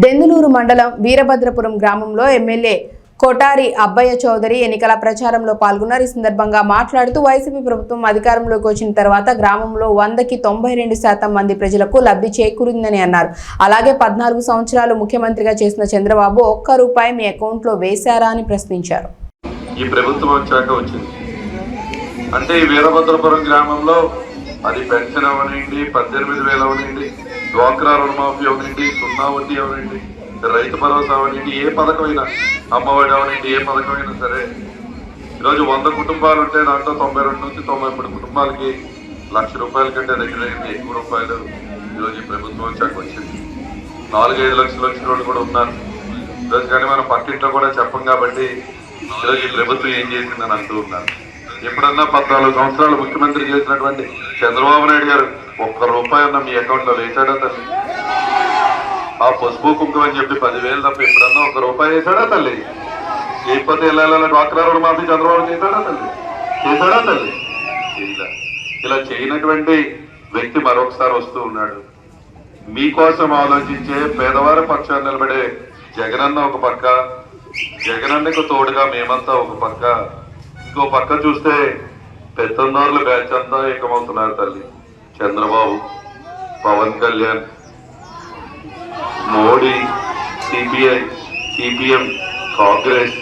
దెందులూరు మండలం వీరభద్రపురం గ్రామంలో ఎమ్మెల్యే కోటారి అబ్బయ్య చౌదరి ఎన్నికల ప్రచారంలో పాల్గొన్నారు. ఈ సందర్భంగా మాట్లాడుతూ వైసీపీ ప్రభుత్వం అధికారంలోకి వచ్చిన తర్వాత గ్రామంలో 100కి 92% మంది ప్రజలకు లబ్ధి చేకూరిందని అన్నారు. అలాగే 14 సంవత్సరాలు ముఖ్యమంత్రిగా చేసిన చంద్రబాబు ఒక్క రూపాయి మీ అకౌంట్లో వేశారా అని ప్రశ్నించారు. ఈ ప్రభుత్వం వచ్చాక వచ్చింది అంటే ఈ వీరభద్రపురం గ్రామంలో అది పెన్షన్ అవనండి, 18,000 అవనండి, డ్వాక్రా రుణమాఫీ అవనండి, 0 వడ్డీ అవనండి, రైతు భరోసా అవనండి, ఏ పథకమైనా అమ్మఒడి అవనండి, ఏ పథకమైనా సరే ఈరోజు 100 కుటుంబాలు ఉంటే దాంట్లో 92 నుంచి 93 కుటుంబాలకి ₹1,00,000 కంటే దగ్గర ఎక్కువ రూపాయలు ఈరోజు ఈ ప్రభుత్వం వచ్చాక వచ్చింది. 4-5 లక్షలు వచ్చిన వాళ్ళు కూడా ఉన్నారు ఈరోజు. కానీ మనం పక్కింట్లో కూడా చెప్పం కాబట్టి ఈరోజు ఈ ప్రభుత్వం ఏం చేసిందని అంటూ ఉన్నారు. ఎప్పుడన్నా 14 సంవత్సరాలు ముఖ్యమంత్రి చేసినటువంటి చంద్రబాబు నాయుడు గారు ఒక్క రూపాయి అన్న మీ అకౌంట్లో వేశాడా తల్లి? ఆ పసుపు కుంకుమ అని చెప్పి 10,000 తప్ప ఎప్పుడన్నా ఒక్క రూపాయి వేశాడా తల్లి? లేకపోతే ఇలా డ్వాక్రా రుణమాఫీ చంద్రబాబు చేశాడా తల్లి? చేశాడా తల్లి? ఇలా చేయనటువంటి వ్యక్తి మరొకసారి వస్తూ ఉన్నాడు. మీకోసం ఆలోచించే పేదవారి పక్షాన్ని నిలబడే జగనన్న ఒక పక్క, జగనన్నకు తోడుగా మేమంతా ఒక పక్క, ఇంకో పక్క చూస్తే పెద్దన్నోర్ల బ్యాచ్ అంతా ఏకమవుతున్నారు తల్లి. చంద్రబాబు, పవన్ కళ్యాణ్, మోడీ, సిపిఐ, సిపిఎం, కాంగ్రెస్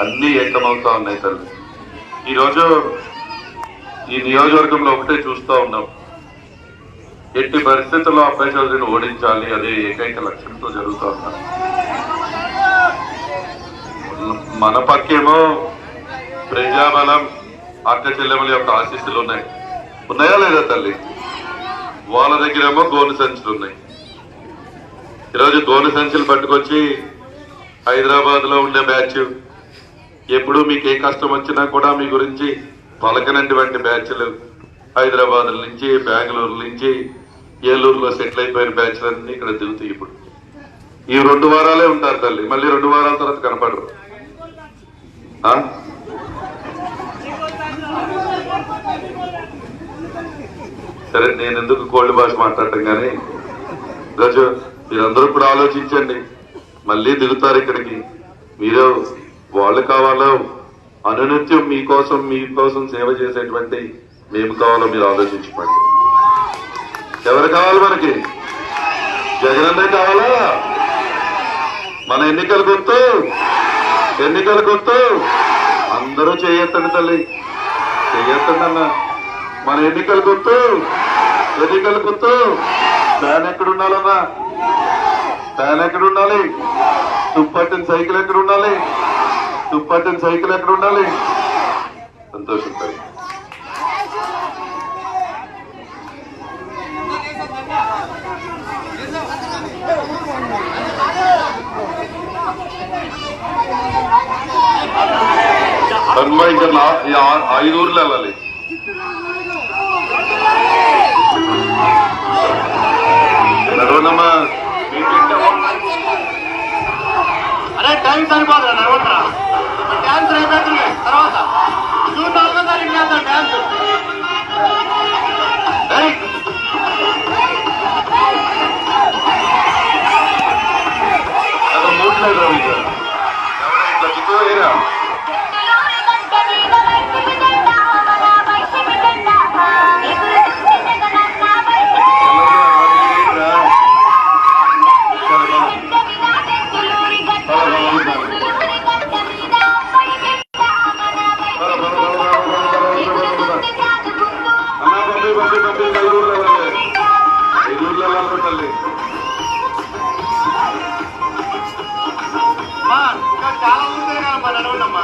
అన్ని ఏకమవుతా ఉన్నాయి తల్లి. ఈరోజు ఈ నియోజకవర్గంలో ఒకటే చూస్తూ ఉన్నాం, ఎట్టి పరిస్థితుల్లో అబ్బాయి చౌదరిని ఓడించాలి, అదే ఏకైక లక్ష్యంతో జరుగుతూ ఉన్నారు. మన పక్కేమో ప్రజాబలం, అక్క చెల్లెముల యొక్క ఆశీస్సులు ఉన్నాయా లేదా తల్లి? వాళ్ళ దగ్గరేమో గోను సంచులు ఉన్నాయి. ఈరోజు గోను సంచులు పట్టుకొచ్చి హైదరాబాద్ లో ఉండే బ్యాచ్, ఎప్పుడు మీకు ఏ కష్టం వచ్చినా కూడా మీ గురించి పలకనటువంటి బ్యాచ్లు, హైదరాబాద్ నుంచి, బెంగళూరు నుంచి, ఏలూరులో సెటిల్ అయిపోయిన బ్యాచ్లన్నీ ఇక్కడ దిగుతాయి. ఇప్పుడు ఈ 2 వారాలే ఉంటారు తల్లి, మళ్ళీ 2 వారాల తర్వాత కనపడరు. సరే, నేను ఎందుకు కోల్డ్ భాష మాట్లాడటం, కానీ ఈరోజు మీరందరూ కూడా ఆలోచించండి. మళ్ళీ దిగుతారు ఇక్కడికి. మీరు వాళ్ళు కావాలో, అనునిత్యం మీకోసం సేవ చేసేటువంటి మేము కావాలో మీరు ఆలోచించుకోండి. ఎవరు కావాలి మనకి? జగనన్నే కావాలా? మన ఎన్నికల గుర్తు అందరూ చేయొద్దండి తల్లి, చేయొద్దండి అన్న. మన ఎన్నికల గుర్తు ఫ్యాన్ ఎక్కడుండాలన్నా? ఫ్యాన్ ఎక్కడుండాలి? తుప్పట్టిన సైకిల్ ఎక్కడుండాలి? సంతోషం తల్లి. ఇంకా 5 ఊర్లు వెళ్ళాలి. నడవనమ్మా, అరే టైం సరిపోదురా, నడవట్రా. డ్యాన్స్ అయిపోతుంది తర్వాత జూన్ 4వ తారీఖు చేద్దాం డ్యాన్స్. మూట్లేదు చాలా ఉంది నడవండమ్మా.